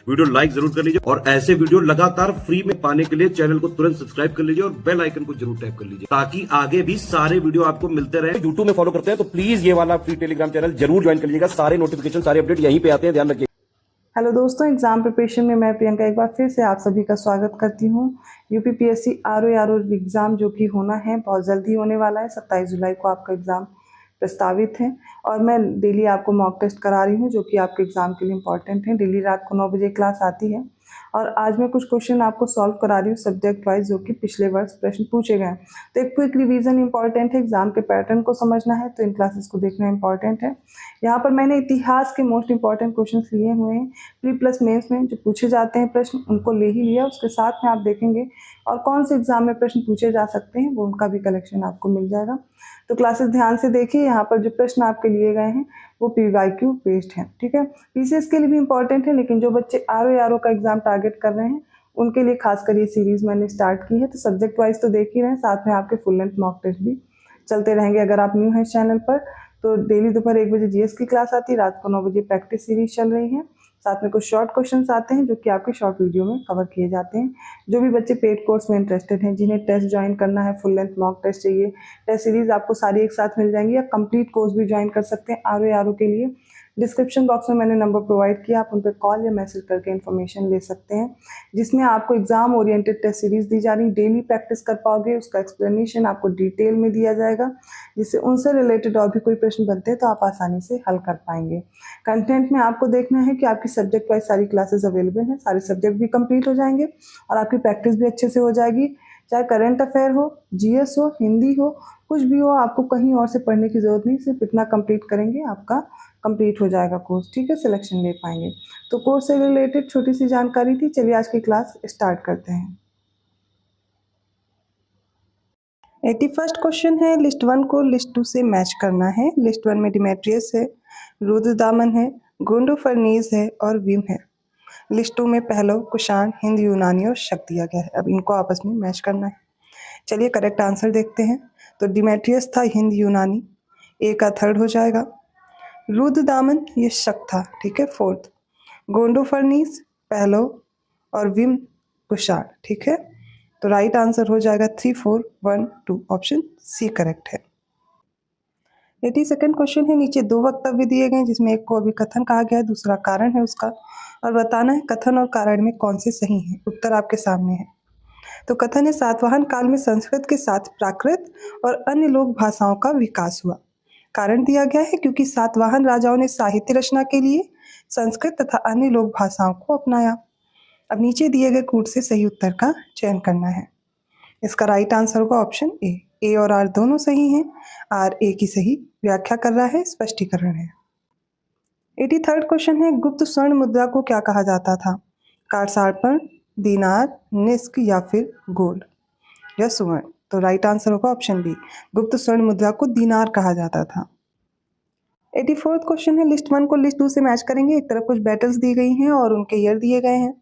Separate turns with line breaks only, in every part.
Video like जरूर कर लीजिए और ऐसे वीडियो लगातार फ्री में पाने के लिए चैनल को तुरंत सब्सक्राइब कर लीजिए और बेल आइकन को जरूर टैप कर लीजिए ताकि आगे भी सारे वीडियो आपको मिलते रहे। यूट्यूब में फॉलो करते हैं तो प्लीज ये वाला फ्री टेलीग्राम चैनल जरूर ज्वाइन कर लीजिएगा। सारे नोटिफिकेशन सारे अपडेट यहीं पे आते हैं, ध्यान रखिए।
हेलो दोस्तों, एग्जाम प्रिपरेशन में मैं प्रियंका एक बार फिर से आप सभी का स्वागत करती हूँ। यूपीपीएससी आरओ एग्ज़ाम जो कि होना है बहुत जल्दी होने वाला है। 27 जुलाई को आपका एग्ज़ाम प्रस्तावित है और मैं डेली आपको मॉक टेस्ट करा रही हूँ जो कि आपके एग्ज़ाम के लिए इम्पॉर्टेंट है। डेली रात को 9 बजे क्लास आती है और आज मैं कुछ क्वेश्चन आपको सॉल्व करा रही हूँ सब्जेक्ट वाइज जो कि पिछले वर्ष प्रश्न पूछे गए हैं। तो एक क्विक रिवीजन इंपॉर्टेंट है, एग्जाम के पैटर्न को समझना है तो इन क्लासेस को देखना इंपॉर्टेंट है। यहाँ पर मैंने इतिहास के मोस्ट इंपॉर्टेंट क्वेश्चन लिए हुए हैं। प्री प्लस मेंस में जो पूछे जाते हैं प्रश्न उनको ले ही लिया, उसके साथ में आप देखेंगे और कौन से एग्जाम में प्रश्न पूछे जा सकते हैं वो उनका भी कलेक्शन आपको मिल जाएगा। तो क्लासेस ध्यान से देखिए, यहाँ पर जो प्रश्न आपके लिए गए हैं वो PYQ बेस्ड है, ठीक है। PCS के लिए भी इंपॉर्टेंट है, लेकिन जो बच्चे RO का एग्जाम टारगेट कर रहे हैं उनके लिए खासकर ये सीरीज मैंने स्टार्ट की है। तो सब्जेक्ट वाइज तो देख ही रहे हैं, साथ में आपके फुल लेंथ मॉक टेस्ट भी चलते रहेंगे। अगर आप न्यू हैं चैनल पर तो डेली दोपहर 1 बजे GS की क्लास आती है, रात को 9 बजे प्रैक्टिस सीरीज चल रही है। साथ में कुछ शॉर्ट क्वेश्चंस आते हैं जो कि आपके शॉर्ट वीडियो में कवर किए जाते हैं। जो भी बच्चे पेड कोर्स में इंटरेस्टेड हैं, जिन्हें टेस्ट ज्वाइन करना है, फुल लेंथ मॉक टेस्ट चाहिए, टेस्ट सीरीज आपको सारी एक साथ मिल जाएंगी, या कंप्लीट कोर्स भी ज्वाइन कर सकते हैं RO के लिए। डिस्क्रिप्शन बॉक्स में मैंने नंबर प्रोवाइड किया, आप उन पर कॉल या मैसेज करके इन्फॉर्मेशन ले सकते हैं, जिसमें आपको एग्जाम ओरिएंटेड टेस्ट सीरीज दी जा रही। डेली प्रैक्टिस कर पाओगे, उसका एक्सप्लेनेशन आपको डिटेल में दिया जाएगा, जिससे उनसे रिलेटेड और भी कोई प्रश्न बनते हैं तो आप आसानी से हल कर पाएंगे। कंटेंट में आपको देखना है कि आपकी सब्जेक्ट वाइज सारी क्लासेस अवेलेबल हैं, सारे सब्जेक्ट भी कंप्लीट हो जाएंगे और आपकी प्रैक्टिस भी अच्छे से हो जाएगी। चाहे करंट अफेयर हो, GS हो, हिंदी हो, कुछ भी हो, आपको कहीं और से पढ़ने की ज़रूरत नहीं, सिर्फ इतना कंप्लीट करेंगे आपका कंप्लीट हो जाएगा कोर्स, ठीक है, सिलेक्शन ले पाएंगे। तो कोर्स से रिलेटेड छोटी सी जानकारी थी। चलिए आज की क्लास स्टार्ट करते हैं। 81st क्वेश्चन है, लिस्ट 1 को लिस्ट 2 से मैच करना है। लिस्ट 1 में डिमेट्रियस है, रुद्रदामन है, गोंडोफर्नीज है और विम है। लिस्ट 2 में पहलो, कुषाण, हिंद यूनानी और शक दिया गया है। अब इनको आपस में मैच करना है। चलिए करेक्ट आंसर देखते हैं। तो डिमेट्रियस था हिंद यूनानी, ए का थर्ड हो जाएगा। रुद्रदामन ये शक था, ठीक है, फोर्थ। गोंडोफर्नीज पहलो और विम कुषाण, ठीक है। तो राइट आंसर हो जाएगा 3, 4, 1, 2, ऑप्शन सी करेक्ट है। 82nd क्वेश्चन है, नीचे 2 वक्तव्य दिए गए जिसमें एक को अभी कथन कहा गया है, दूसरा कारण है उसका, और बताना है कथन और कारण में कौन से सही है। उत्तर आपके सामने है। तो कथन है, सातवाहन काल में संस्कृत के साथ प्राकृत और अन्य लोक भाषाओं का विकास हुआ। कारण दिया गया है क्योंकि सातवाहन राजाओं ने साहित्य रचना के लिए संस्कृत तथा अन्य लोक भाषाओं को अपनाया। अब नीचे दिए गए कूट से सही उत्तर का चयन करना है। इसका राइट आंसर होगा ऑप्शन ए और आर दोनों सही हैं। आर ए की सही व्याख्या कर रहा है, स्पष्टीकरण है। 83rd क्वेश्चन है, गुप्त स्वर्ण मुद्रा को क्या कहा जाता था? कारसार्पण, दीनार, निस्क या फिर गोल्ड या सुवर्ण। तो राइट आंसर होगा ऑप्शन बी, गुप्त स्वर्ण मुद्रा को दीनार कहा जाता था। 84th क्वेश्चन है, लिस्ट 1 को लिस्ट 2 से मैच करेंगे। एक तरफ कुछ बैटल्स दी गई हैं और उनके ईयर दिए गए हैं।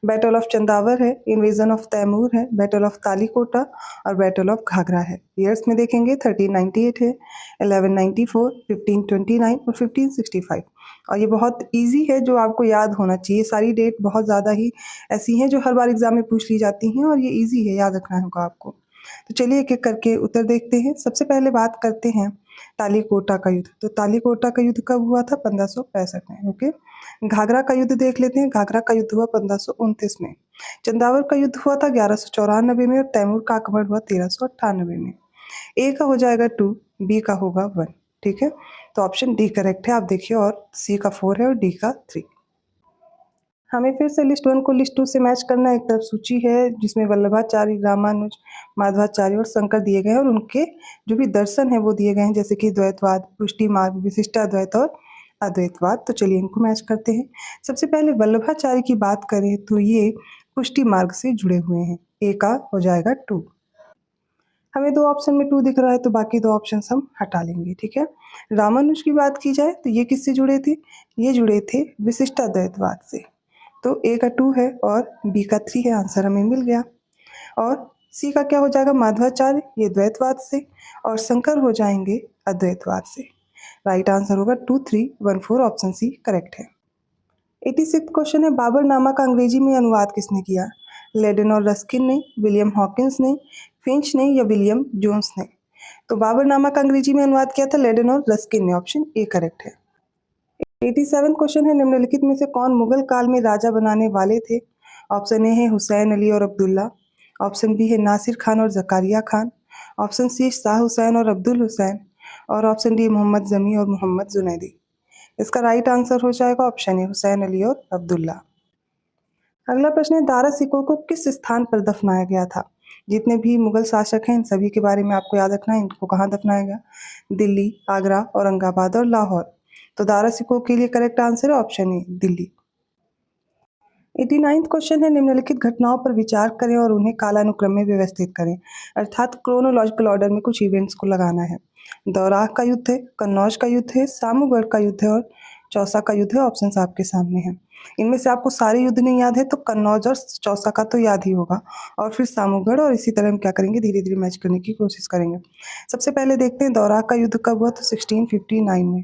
बैटल ऑफ चंदावर है, इन्वेजन ऑफ तैमूर है, बैटल ऑफ तालीकोटा और बैटल ऑफ घाघरा है। ईयर्स में देखेंगे 1398 है, 1194, 1529 और 1565। और ये बहुत इजी है, जो आपको याद होना चाहिए। सारी डेट बहुत ज़्यादा ही ऐसी हैं जो हर बार एग्जाम में पूछ ली जाती हैं और ये इजी है, याद रखना होगा आपको। तो चलिए एक एक करके उत्तर देखते हैं। सबसे पहले बात करते हैं तालीकोटा का युद्ध। तो तालीकोटा का युद्ध कब हुआ था? 1565 में। ओके, घाघरा का युद्ध देख लेते हैं। घाघरा का युद्ध हुआ 1529 में। चंदावर का युद्ध हुआ था 1194 में और तैमूर का आक्रमण हुआ 1398 में। ए का हो जाएगा 2, बी का होगा 1, ठीक है। तो ऑप्शन डी करेक्ट है। आप देखिए, और सी का 4 है और डी का 3। हमें फिर से लिस्ट 1 को लिस्ट 2 से मैच करना है। एक तरफ सूची है जिसमें वल्लभाचार्य, रामानुज, माधवाचार्य और शंकर दिए गए हैं और उनके जो भी दर्शन है वो दिए गए हैं, जैसे कि द्वैतवाद, पुष्टि मार्ग, विशिष्टाद्वैत और अद्वैतवाद। तो चलिए इनको मैच करते हैं। सबसे पहले वल्लभाचार्य की बात करें तो ये पुष्टि मार्ग से जुड़े हुए हैं। ए का हो जाएगा 2। हमें 2 ऑप्शन में 2 दिख रहा है तो बाकी 2 ऑप्शन हम हटा लेंगे, ठीक है। रामानुज की बात की जाए तो ये किससे जुड़े थे? ये जुड़े थे विशिष्टाद्वैतवाद से। तो ए का 2 है और बी का 3 है। आंसर हमें मिल गया। और सी का क्या हो जाएगा? माधवाचार्य, ये द्वैतवाद से, और शंकर हो जाएंगे अद्वैतवाद से। राइट आंसर होगा 2, 3, 1, 4, ऑप्शन सी करेक्ट है। 86 क्वेश्चन है, बाबरनामा का अंग्रेजी में अनुवाद किसने किया? लेडन और रस्किन ने, विलियम हॉकिंस ने, फिंच ने या विलियम जोन्स ने? तो बाबरनामा का अंग्रेजी में अनुवाद किया था लेडन और रस्किन ने। ऑप्शन ए करेक्ट है। 87 क्वेश्चन है, निम्नलिखित में से कौन मुगल काल में राजा बनाने वाले थे? ऑप्शन ए है हुसैन अली और अब्दुल्ला, ऑप्शन बी है नासिर खान और जकारिया खान, ऑप्शन सी शाह हुसैन और अब्दुल हुसैन, और ऑप्शन डी मोहम्मद जमी और मोहम्मद जुनैदी। इसका राइट आंसर हो जाएगा ऑप्शन ए हुसैन अली और अब्दुल्ला। अगला प्रश्न है, दारा सिकोह को किस स्थान पर दफनाया गया था? जितने भी मुगल शासक हैं इन सभी के बारे में आपको याद रखना है, इनको कहाँ दफनाया गया? दिल्ली, आगरा, औरंगाबाद और लाहौर। तो दारा सिकोह के लिए करेक्ट आंसर है ऑप्शन ए दिल्ली। 89 क्वेश्चन है, निम्नलिखित घटनाओं पर विचार करें और उन्हें कालानुक्रम में व्यवस्थित करें, अर्थात क्रोनोलॉजिकल ऑर्डर में कुछ इवेंट्स को लगाना है। दौराह का युद्ध है, कन्नौज का युद्ध है, सामूगढ़ का युद्ध है और चौसा का युद्ध है। ऑप्शंस आपके सामने हैं। इनमें से आपको सारे युद्ध नहीं याद है तो कन्नौज और चौसा का तो याद ही होगा, और फिर सामूगढ़, और इसी तरह हम क्या करेंगे, धीरे धीरे मैच करने की कोशिश करेंगे। सबसे पहले देखते हैं दौराह का युद्ध कब हुआ, तो 1659 में।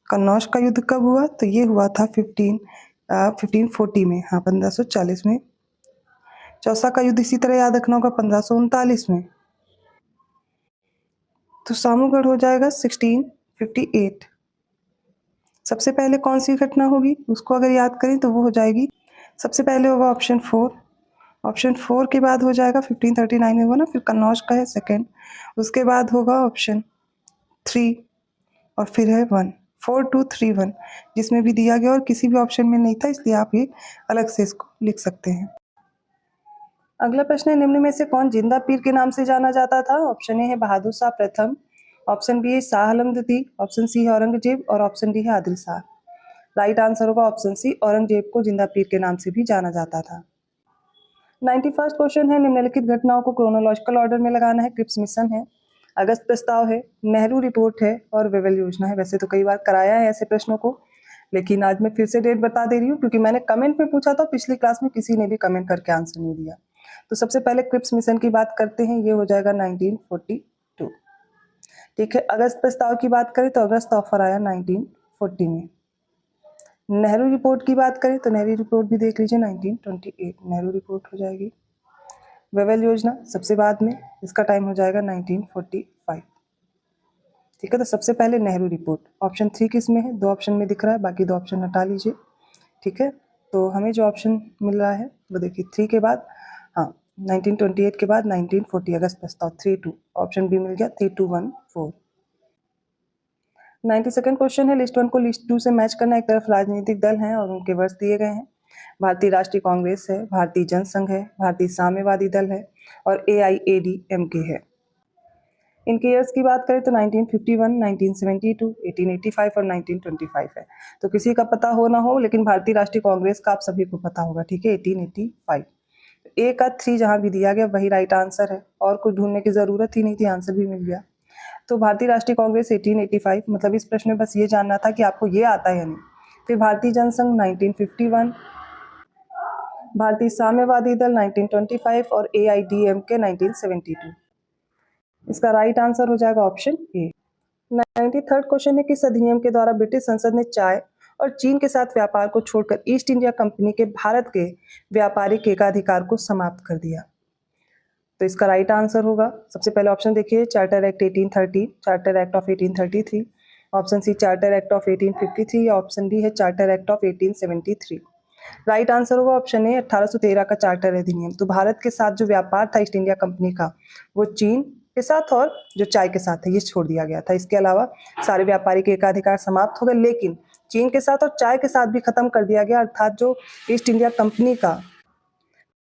कन्नौज का युद्ध कब हुआ, तो ये हुआ था 1540 में, हाँ 1540 में। चौसा का युद्ध इसी तरह याद रखना होगा 1539 में। तो सामूगढ़ हो जाएगा 1658। सबसे पहले कौन सी घटना होगी उसको अगर याद करें तो वो हो जाएगी, सबसे पहले होगा ऑप्शन 4, ऑप्शन 4 के बाद हो जाएगा 1539 में हुआ ना, फिर कन्नौज का है सेकेंड, उसके बाद होगा ऑप्शन 3 और फिर है 1, 4231 जिसमें भी दिया गया और किसी भी ऑप्शन में नहीं था, इसलिए आप ये अलग से इसको लिख सकते हैं। अगला प्रश्न है, निम्न में से कौन जिंदा पीर के नाम से जाना जाता था? ऑप्शन ए है बहादुर शाह प्रथम, ऑप्शन बी है शाह आलम द्वितीय, ऑप्शन सी है औरंगजेब और ऑप्शन डी है आदिल शाह। राइट आंसर होगा ऑप्शन सी, औरंगजेब को जिंदा पीर के नाम से भी जाना जाता था। 91 क्वेश्चन है, निम्नलिखित घटनाओं को क्रोनोलॉजिकल ऑर्डर में लगाना है। क्रिप्स मिशन है, अगस्त प्रस्ताव है, नेहरू रिपोर्ट है और वेवेल योजना है। वैसे तो कई बार कराया है ऐसे प्रश्नों को, लेकिन आज मैं फिर से डेट बता दे रही हूँ क्योंकि मैंने कमेंट में पूछा था, पिछली क्लास में किसी ने भी कमेंट करके आंसर नहीं दिया। तो सबसे पहले क्रिप्स मिशन की बात करते हैं, ये हो जाएगा 1942। ठीक है, अगस्त प्रस्ताव की बात करें तो अगस्त ऑफर आया 1940 में। नेहरू रिपोर्ट की बात करें तो नेहरू रिपोर्ट भी देख लीजिए 1928 नेहरू रिपोर्ट हो जाएगी। वेवेल योजना सबसे बाद में, इसका टाइम हो जाएगा 1945। ठीक है, तो सबसे पहले नेहरू रिपोर्ट। ऑप्शन 3 किस में है? 2 ऑप्शन में दिख रहा है, बाकी 2 ऑप्शन हटा लीजिए। ठीक है, तो हमें जो ऑप्शन मिल रहा है वो देखिए 3 के बाद, हाँ 1928 के बाद 1940 अगस्त प्रस्ताव 32, ऑप्शन बी मिल गया 3214। 92nd क्वेश्चन है, लिस्ट 1 को लिस्ट 2 से मैच करना। एक तरफ राजनीतिक दल हैं और उनके वर्ष दिए गए हैं। भारतीय राष्ट्रीय कांग्रेस है, भारतीय जनसंघ है, भारतीय साम्यवादी दल है और AIADMK है। इनके ईयर्स की बात करें तो 1951, 1972, 1885 और 1925 है। तो किसी का पता हो ना हो, लेकिन भारतीय राष्ट्रीय कांग्रेस का आप सभी को पता होगा। ठीक है, 1885। ए का 3 जहां भी दिया गया वही राइट आंसर है, और कुछ ढूंढने की जरूरत ही नहीं थी, आंसर भी मिल गया। तो भारतीय राष्ट्रीय कांग्रेस 1885, मतलब इस प्रश्न में बस ये जानना था कि आपको ये आता है या नहीं। फिर भारतीय जनसंघ 1951, भारतीय साम्यवादी दल 1925 और AIADMK 1972। इसका राइट आंसर हो जाएगा ऑप्शन ए। 93rd क्वेश्चन है, किस अधिनियम के द्वारा ब्रिटिश संसद ने चाय और चीन के साथ व्यापार को छोड़कर ईस्ट इंडिया कंपनी के भारत के व्यापारिक एकाधिकार को समाप्त कर दिया? तो इसका राइट आंसर होगा, सबसे पहले ऑप्शन देखिए, charter act 1830, charter act of 1833, option C charter act of 1853 या ऑप्शन डी है charter act of 1873। Right answer होगा ऑप्शन ए 1813 का चार्टर अधिनियम। तो भारत के साथ जो व्यापार था ईस्ट इंडिया कंपनी का, वो चीन के साथ और जो चाय के साथ है ये छोड़ दिया गया था। इसके अलावा सारे व्यापारिक एकाधिकार समाप्त हो गए, लेकिन चीन के साथ और चाय के साथ भी खत्म कर दिया गया, अर्थात जो ईस्ट इंडिया कंपनी का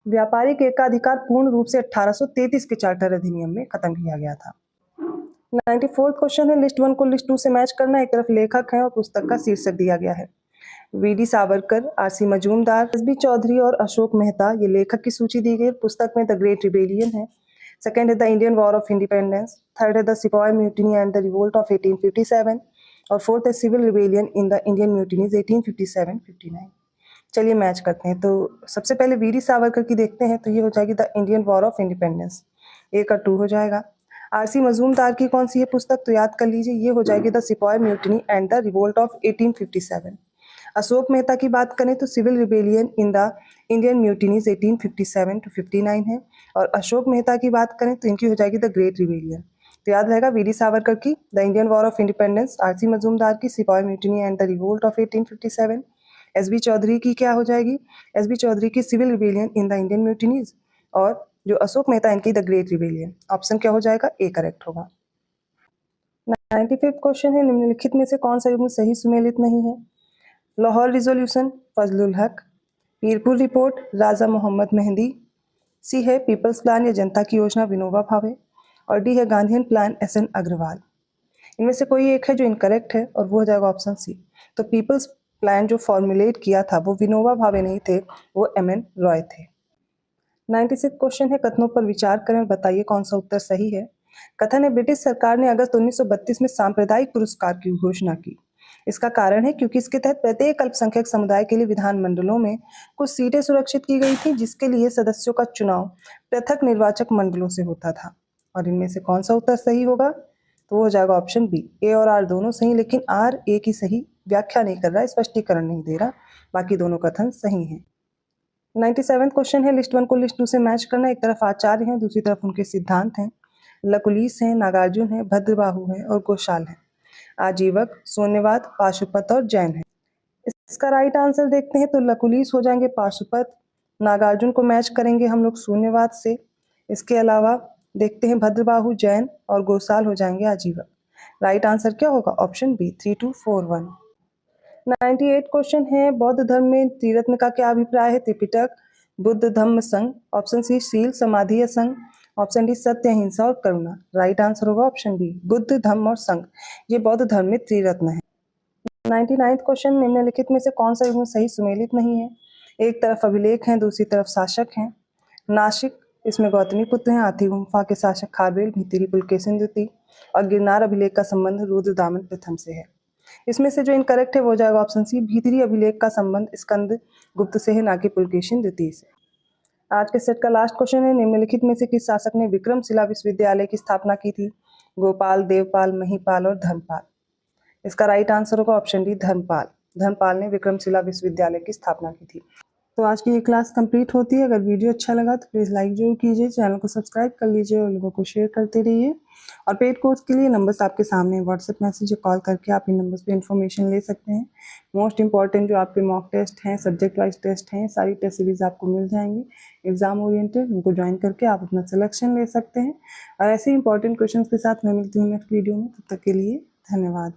व्यापारिक एकाधिकार पूर्ण रूप से 1833 के चार्टर अधिनियम में खत्म किया गया था। 94th क्वेश्चन है, लिस्ट 1 को लिस्ट 2 से मैच करना। एक तरफ लेखक है और पुस्तक का शीर्षक दिया गया है। V D Savarkar, R C Majumdar, S B Chaudhuri और अशोक मेहता, ये लेखक की सूची दी गई। पुस्तक में द ग्रेट रिबेलियन है, सेकेंड है the Indian war of independence, third है the sepoy mutiny and the revolt of 1857 और फोर्थ है civil rebellion in the Indian mutinies 1857-59। चलिए मैच करते हैं। तो सबसे पहले वीडी सावरकर की देखते हैं, तो ये हो जाएगी the Indian war of independence, A का 2 हो जाएगा। आरसी मजूमदार की कौन सी है पुस्तक, तो याद कर लीजिए, ये हो जाएगी the sepoy mutiny and the revolt of 1857। Ashok Mehta की बात करें तो civil rebellion in the Indian mutinies 1857 to 59 है, और अशोक मेहता की बात करें तो इनकी हो जाएगी द ग्रेट रिबेलियन। तो याद रहेगा वीडी सावरकर की the Indian war of independence, R C Majumdar की sipahi mutiny and the revolt of 1857, S B Chaudhuri की क्या हो जाएगी, एसबी चौधरी की civil rebellion in the Indian mutinies, और जो अशोक मेहता इनकी द ग्रेट रिबेलियन। ऑप्शन क्या हो जाएगा, ए करेक्ट होगा। 95 क्वेश्चन है, निम्नलिखित में से कौन सा युग्म सही सुमेलित नहीं है। लाहौर रिजोल्यूशन फजलुल हक, मीरपुर रिपोर्ट राजा मोहम्मद मेहंदी, सी है पीपल्स प्लान या जनता की योजना विनोबा भावे, और डी है गांधीयन प्लान एसएन अग्रवाल। इनमें से कोई एक है जो इनकरेक्ट है और वो हो जाएगा ऑप्शन सी। तो पीपल्स प्लान जो फॉर्मुलेट किया था वो विनोबा भावे नहीं थे, वो एमएन रॉय थे। 96 क्वेश्चन है, कथनों पर विचार करें और बताइए कौन सा उत्तर सही है। कथन है ब्रिटिश सरकार ने अगस्त 1932 में सांप्रदायिक पुरस्कार की घोषणा की। इसका कारण है क्योंकि इसके तहत प्रत्येक अल्पसंख्यक समुदाय के लिए विधानमंडलों में कुछ सीटें सुरक्षित की गई थी, जिसके लिए सदस्यों का चुनाव पृथक निर्वाचक मंडलों से होता था। और इनमें से कौन सा उत्तर सही होगा, तो वो हो जाएगा ऑप्शन बी। ए और आर दोनों सही, लेकिन आर ए की सही व्याख्या नहीं कर रहा है, स्पष्टीकरण नहीं दे रहा, बाकी दोनों कथन सही हैं। 97 क्वेश्चन है, लिस्ट 1 को लिस्ट 2 से मैच करना। एक तरफ आचार्य हैं, दूसरी तरफ उनके सिद्धांत हैं। लकुलीस है, नागार्जुन है, भद्रबाहु है और गोशाल है। आजीवक, शून्यवाद, पाशुपत और जैन है। इसका राइट आंसर देखते हैं तो लकुलीस हो जाएंगे पाशुपत, नागार्जुन को मैच करेंगे हम लोग शून्यवाद से। इसके अलावा देखते हैं भद्रबाहु जैन और गोसाल हो जाएंगे आजीवक। राइट आंसर क्या होगा, ऑप्शन बी 3241। 98 क्वेश्चन है, बौद्ध धर्म में त्रिरत्न का क्या अभिप्राय है। त्रिपिटक, बुद्ध धम्म संघ, ऑप्शन सी शील समाधि या संघ, ऑप्शन डी सत्य अहिंसा और करुणा। राइट आंसर होगा ऑप्शन बी बुद्ध धम्म और संघ, ये बौद्ध धर्म में त्रिरत्न है। 99 क्वेश्चन, निम्नलिखित में से कौन सा युग्म सही सुमेलित नहीं है। एक तरफ अभिलेख है, दूसरी तरफ शासक हैं। नासिक, इसमें गौतमी पुत्र हैं। आथी गुम्फा के शासक खारवेल, भीतरी पुलकेशिन द्वितीय, और गिरनार अभिलेख का संबंध रुद्रदामन प्रथम से है। इसमें से जो इनकरेक्ट है वो जाएगा ऑप्शन सी, भीतरी अभिलेख का संबंध स्कंद गुप्त से है, ना कि पुलकेशिन द्वितीय से। आज के सेट का लास्ट क्वेश्चन है, निम्नलिखित में से किस शासक ने विक्रमशिला विश्वविद्यालय की स्थापना की थी। गोपाल, देवपाल, महिपाल और धर्मपाल। इसका राइट आंसर होगा ऑप्शन डी धर्मपाल। धर्मपाल ने विक्रमशिला विश्वविद्यालय की स्थापना की थी। तो आज की ये क्लास कंप्लीट होती है। अगर वीडियो अच्छा लगा तो प्लीज़ लाइक जरूर कीजिए, चैनल को सब्सक्राइब कर लीजिए और लोगों को शेयर करते रहिए। और पेड कोर्स के लिए नंबर्स आपके सामने, व्हाट्सएप मैसेज या कॉल करके आप इन नंबर्स पे इन्फॉर्मेशन ले सकते हैं। मोस्ट इंपॉर्टेंट जो आपके मॉक टेस्ट हैं, सब्जेक्ट वाइज टेस्ट हैं, सारी टेस्ट सीरीज आपको मिल जाएंगी एग्जाम ओरिएंटेड। उनको ज्वाइन करके आप अपना सिलेक्शन ले सकते हैं। और ऐसे इंपॉर्टेंट क्वेश्चन के साथ मैं मिलती हूँ नेक्स्ट वीडियो में। तब तक के लिए धन्यवाद।